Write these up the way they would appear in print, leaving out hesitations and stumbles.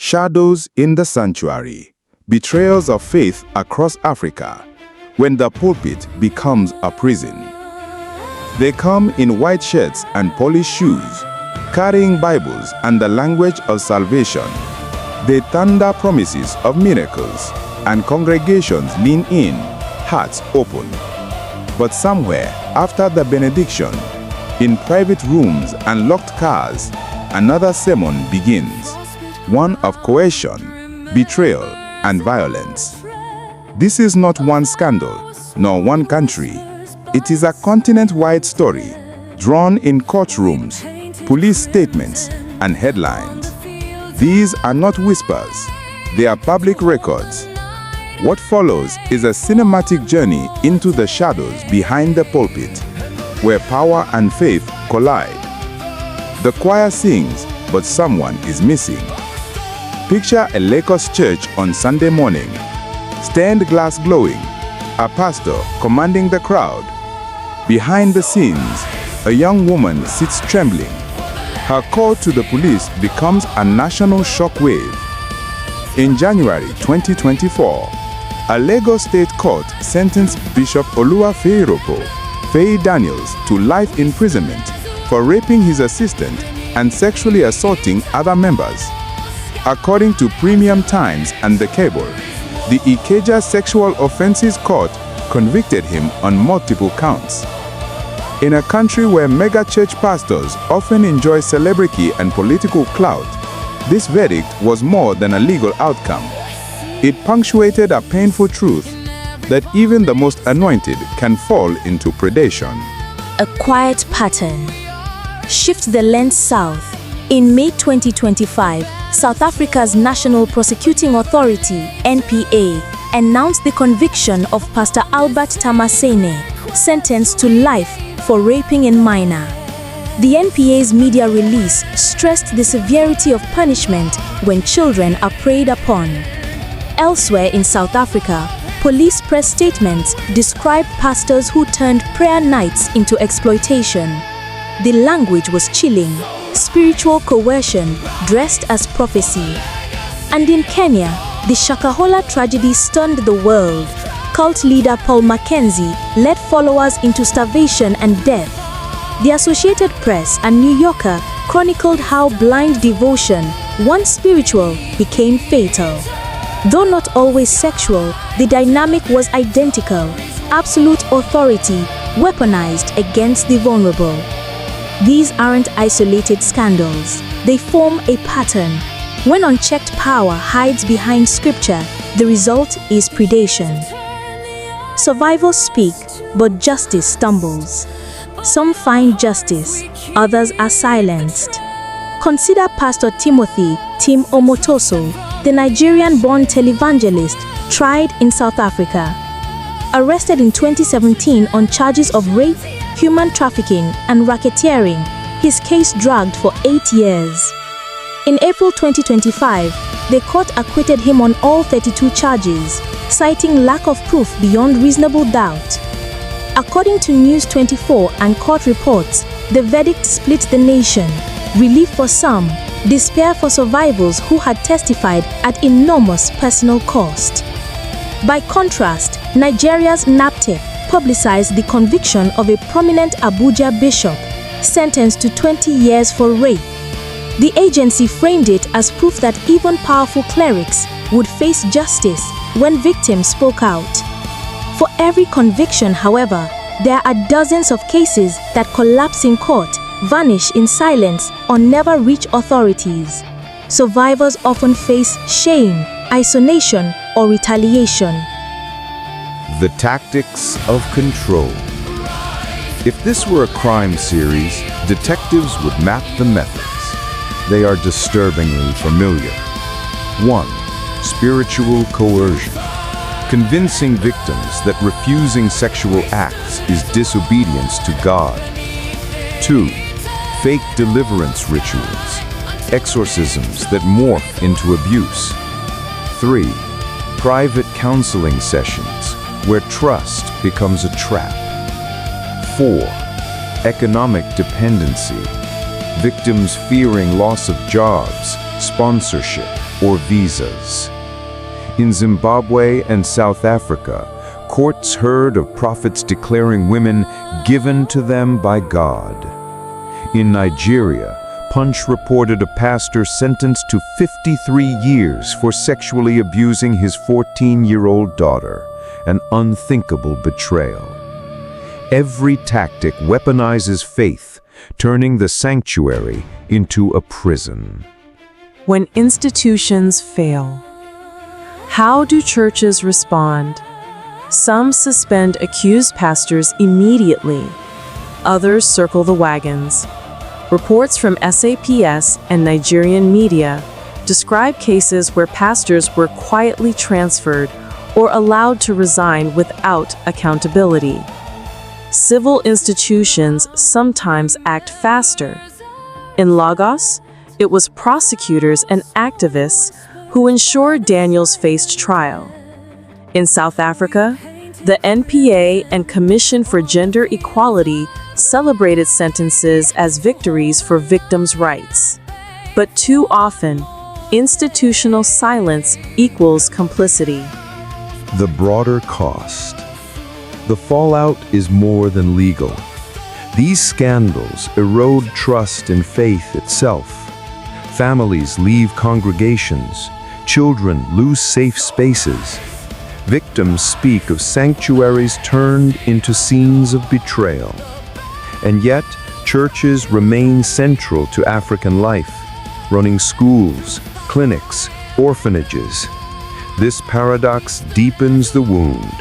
Shadows in the Sanctuary. Betrayals of faith across Africa. When the pulpit becomes a prison. They come in white shirts and polished shoes, carrying Bibles and the language of salvation. They thunder promises of miracles, and congregations lean in, hearts open. But somewhere after the benediction, in private rooms and locked cars, another sermon begins, one of coercion, betrayal, and violence. This is not one scandal, nor one country. It is a continent-wide story, drawn in courtrooms, police statements, and headlines. These are not whispers, they are public records. What follows is a cinematic journey into the shadows behind the pulpit, where power and faith collide. The choir sings, but someone is missing. Picture a Lagos church on Sunday morning, stained glass glowing, a pastor commanding the crowd. Behind the scenes, a young woman sits trembling. Her call to the police becomes a national shockwave. In January 2024, a Lagos State Court sentenced Bishop Feyi Daniels to life imprisonment for raping his assistant and sexually assaulting other members. According to Premium Times and The Cable, the Ikeja Sexual Offenses Court convicted him on multiple counts. In a country where mega-church pastors often enjoy celebrity and political clout, this verdict was more than a legal outcome. It punctuated a painful truth that even the most anointed can fall into predation. A quiet pattern. Shift the lens south. In May 2025, South Africa's National Prosecuting Authority, NPA, announced the conviction of Pastor Albert Tamasane, sentenced to life for raping a minor. The NPA's media release stressed the severity of punishment when children are preyed upon. Elsewhere in South Africa, police press statements described pastors who turned prayer nights into exploitation. The language was chilling, spiritual coercion dressed as prophecy. And in Kenya, the Shakahola tragedy stunned the world. Cult leader Paul Mackenzie led followers into starvation and death. The Associated Press and New Yorker chronicled how blind devotion, once spiritual, became fatal. Though not always sexual, the dynamic was identical: absolute authority weaponized against the vulnerable. These aren't isolated scandals, they form a pattern. When unchecked power hides behind scripture, the result is predation. Survivors speak, but justice stumbles. Some find justice, others are silenced. Consider Pastor Timothy Tim Omotoso, the Nigerian-born televangelist tried in South Africa. Arrested in 2017 on charges of rape, human trafficking, and racketeering, his case dragged for 8 years. In April 2025, the court acquitted him on all 32 charges, citing lack of proof beyond reasonable doubt. According to News 24 and court reports, the verdict split the nation: relief for some, despair for survivors who had testified at enormous personal cost. By contrast, Nigeria's NAPTEP publicized the conviction of a prominent Abuja bishop, sentenced to 20 years for rape. The agency framed it as proof that even powerful clerics would face justice when victims spoke out. For every conviction, however, there are dozens of cases that collapse in court, vanish in silence, or never reach authorities. Survivors often face shame, isolation, or retaliation. The tactics of control. If this were a crime series, detectives would map the methods. They are disturbingly familiar. 1. Spiritual coercion. Convincing victims that refusing sexual acts is disobedience to God. 2. Fake deliverance rituals. Exorcisms that morph into abuse. 3. Private counseling sessions where trust becomes a trap. 4. Economic dependency. Victims fearing loss of jobs, sponsorship, or visas. In Zimbabwe and South Africa, courts heard of prophets declaring women given to them by God. In Nigeria, Punch reported a pastor sentenced to 53 years for sexually abusing his 14-year-old daughter, an unthinkable betrayal. Every tactic weaponizes faith, turning the sanctuary into a prison. When institutions fail, how do churches respond? Some suspend accused pastors immediately. Others circle the wagons. Reports from SAPS and Nigerian media describe cases where pastors were quietly transferred or allowed to resign without accountability. Civil institutions sometimes act faster. In Lagos, it was prosecutors and activists who ensured Daniels faced trial. In South Africa, the NPA and Commission for Gender Equality celebrated sentences as victories for victims' rights. But too often, institutional silence equals complicity. The broader cost. The fallout is more than legal. These scandals erode trust in faith itself. Families leave congregations. Children lose safe spaces. Victims speak of sanctuaries turned into scenes of betrayal. And yet, churches remain central to African life, running schools, clinics, orphanages. This paradox deepens the wound.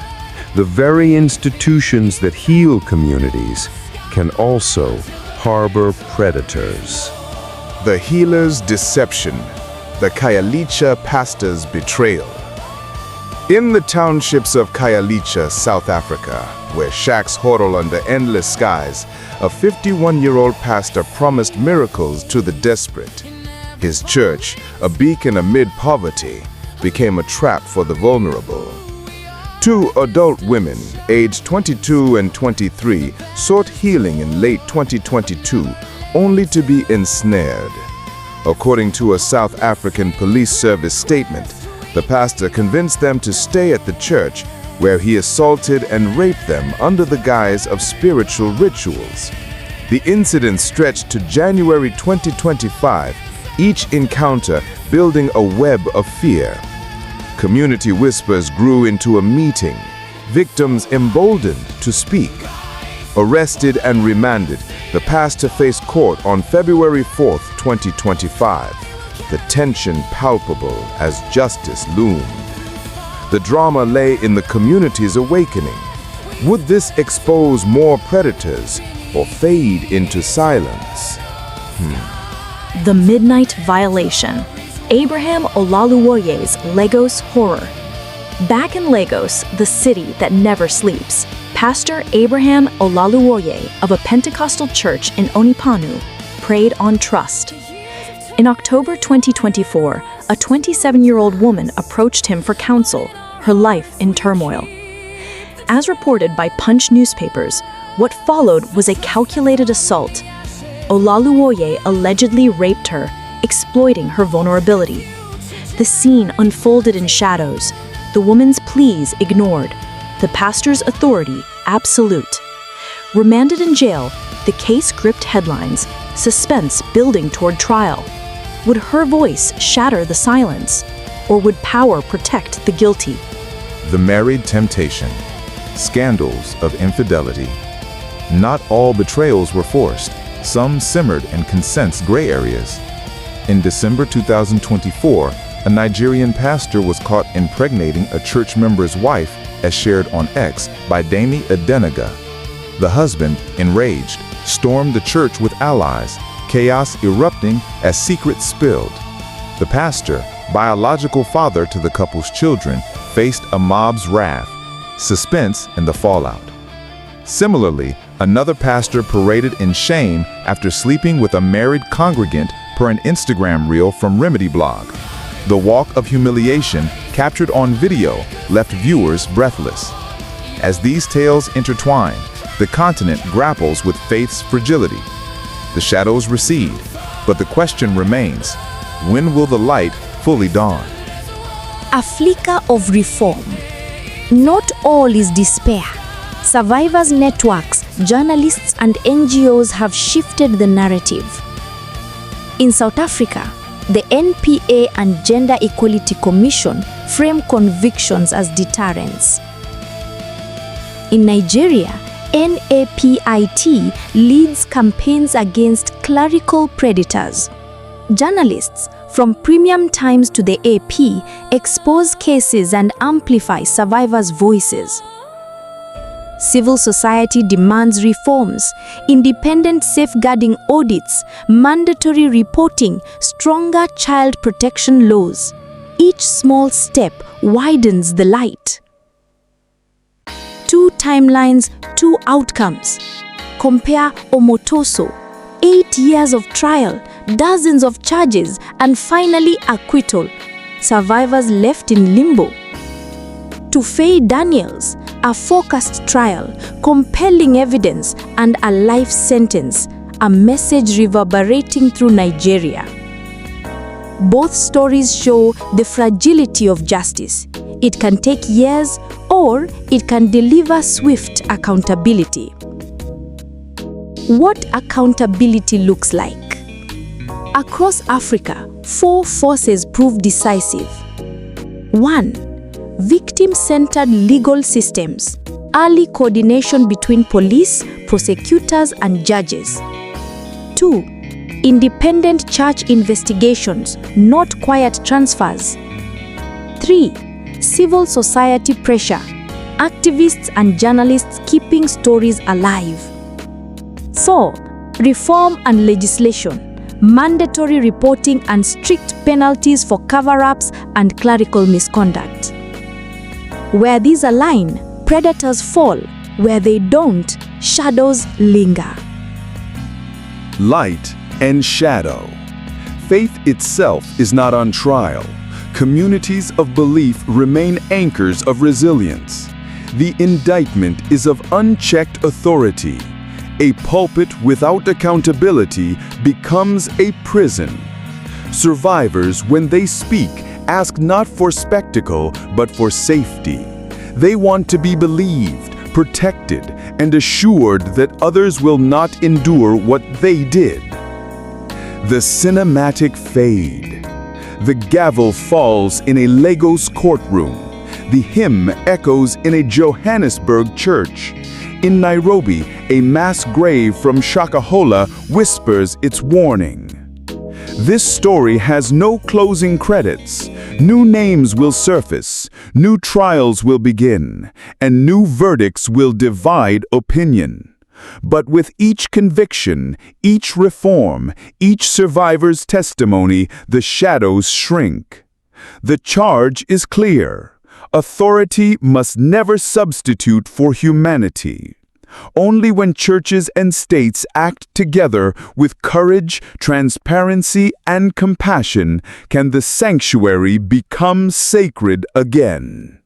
The very institutions that heal communities can also harbor predators. The healer's deception, the Khayelitsha pastor's betrayal. In the townships of Khayelitsha, South Africa, where shacks huddle under endless skies, a 51-year-old pastor promised miracles to the desperate. His church, a beacon amid poverty, became a trap for the vulnerable. Two adult women, aged 22 and 23, sought healing in late 2022, only to be ensnared. According to a South African police service statement, the pastor convinced them to stay at the church, where he assaulted and raped them under the guise of spiritual rituals. The incident stretched to January 2025, each encounter building a web of fear. Community whispers grew into a meeting, victims emboldened to speak. Arrested and remanded, the pastor faced court on February 4, 2025. The tension palpable as justice loomed. The drama lay in the community's awakening. Would this expose more predators or fade into silence? The Midnight Violation. Abraham Olaluwoye's Lagos Horror. Back in Lagos, the city that never sleeps, Pastor Abraham Olaluwoye of a Pentecostal church in Onipanu preyed on trust. In October 2024, a 27-year-old woman approached him for counsel, her life in turmoil. As reported by Punch newspapers, what followed was a calculated assault. Olaluwoye allegedly raped her, exploiting her vulnerability. The scene unfolded in shadows, the woman's pleas ignored, the pastor's authority absolute. Remanded in jail, the case gripped headlines, suspense building toward trial. Would her voice shatter the silence, or would power protect the guilty? The married temptation. Scandals of infidelity. Not all betrayals were forced. Some simmered in consent's gray areas. In December 2024, a Nigerian pastor was caught impregnating a church member's wife, as shared on X by Dami Adenaga. The husband, enraged, stormed the church with allies, chaos erupting as secrets spilled. The pastor, biological father to the couple's children, faced a mob's wrath, suspense in the fallout. Similarly, another pastor paraded in shame after sleeping with a married congregant per an Instagram reel from Remedy Blog. The walk of humiliation, captured on video, left viewers breathless. As these tales intertwine, the continent grapples with faith's fragility. The shadows recede, but the question remains, when will the light fully dawned. A flicker of reform. Not all is despair. Survivors networks, journalists and NGOs have shifted the narrative. In South Africa, the NPA and Gender Equality Commission frame convictions as deterrents. In Nigeria, NAPIT leads campaigns against clerical predators. Journalists, from Premium Times to the AP, expose cases and amplify survivors' voices. Civil society demands reforms, independent safeguarding audits, mandatory reporting, stronger child protection laws. Each small step widens the light. 2 timelines, 2 outcomes. Compare Omotoso, 8 years of trial, dozens of charges, and finally acquittal. Survivors left in limbo. To Feyi Daniels, a focused trial, compelling evidence, and a life sentence, a message reverberating through Nigeria. Both stories show the fragility of justice. It can take years, or it can deliver swift accountability. What accountability looks like? Across Africa, 4 forces prove decisive. 1. Victim-centered legal systems. Early coordination between police, prosecutors, and judges. 2. Independent church investigations, not quiet transfers. 3. Civil society pressure. Activists and journalists keeping stories alive. 4. Reform and legislation. Mandatory reporting and strict penalties for cover-ups and clerical misconduct. Where these align, predators fall. Where they don't, shadows linger. Light and shadow. Faith itself is not on trial. Communities of belief remain anchors of resilience. The indictment is of unchecked authority. A pulpit without accountability becomes a prison. Survivors, when they speak, ask not for spectacle, but for safety. They want to be believed, protected, and assured that others will not endure what they did. The cinematic fade. The gavel falls in a Lagos courtroom. The hymn echoes in a Johannesburg church. In Nairobi, a mass grave from Shakahola whispers its warning. This story has no closing credits. New names will surface, new trials will begin, and new verdicts will divide opinion. But with each conviction, each reform, each survivor's testimony, the shadows shrink. The charge is clear. Authority must never substitute for humanity. Only when churches and states act together with courage, transparency, and compassion can the sanctuary become sacred again.